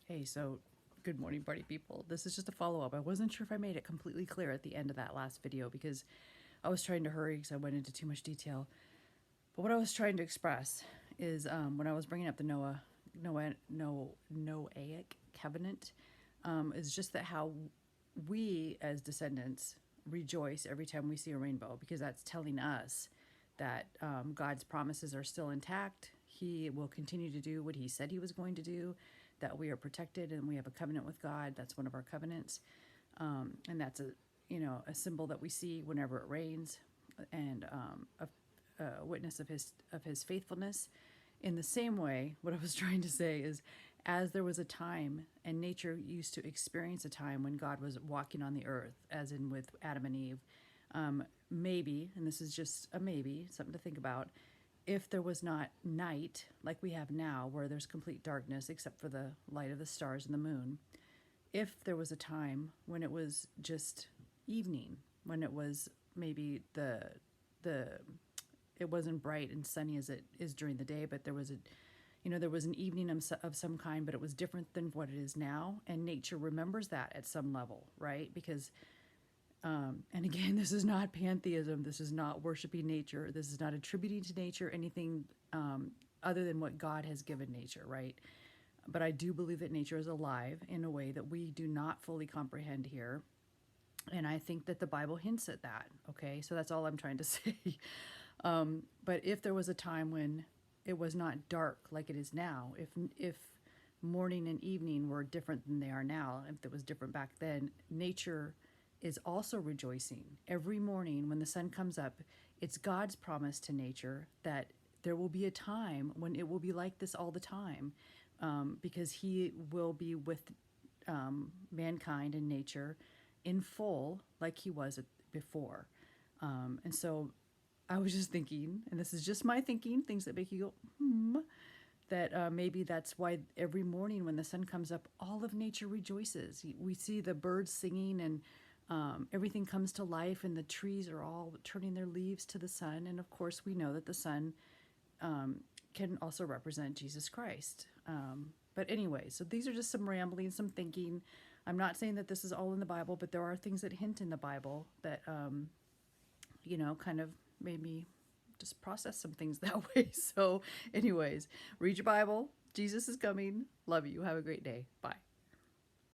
Hey, so good morning, party people. This is just a follow up. I wasn't sure if I made it completely clear at the end of that last video because I was trying to hurry because I went into too much detail. But what I was trying to express is when I was bringing up the Noahic covenant, is just that how we as descendants rejoice every time we see a rainbow because that's telling us that God's promises are still intact. He will continue to do what he said he was going to do, that we are protected and we have a covenant with God. That's one of our covenants. And that's a symbol that we see whenever it rains, and a witness of his faithfulness. In the same way, what I was trying to say is, as there was a time, and nature used to experience a time when God was walking on the earth, as in with Adam and Eve, maybe, and this is just a maybe, something to think about, if there was not night like we have now, where there's complete darkness except for the light of the stars and the moon, if there was a time when it was just evening, when it was maybe the it wasn't bright and sunny as it is during the day, but there was there was an evening of some kind, but it was different than what it is now, and nature remembers that at some level, right? Because and again, this is not pantheism. This is not worshiping nature. This is not attributing to nature anything other than what God has given nature, right? But I do believe that nature is alive in a way that we do not fully comprehend here. And I think that the Bible hints at that. Okay, so that's all I'm trying to say. But if there was a time when it was not dark like it is now, if morning and evening were different than they are now, if it was different back then, nature is also rejoicing. Every morning when the sun comes up, it's God's promise to nature that there will be a time when it will be like this all the time, because He will be with mankind and nature in full like He was before. And so I was just thinking, and this is just my thinking, things that make you go, that maybe that's why every morning when the sun comes up, all of nature rejoices. We see the birds singing, and everything comes to life, and the trees are all turning their leaves to the sun. And of course, we know that the sun can also represent Jesus Christ. But anyway, so these are just some rambling, some thinking. I'm not saying that this is all in the Bible, but there are things that hint in the Bible that, kind of made me just process some things that way. So, anyways, read your Bible. Jesus is coming. Love you. Have a great day. Bye.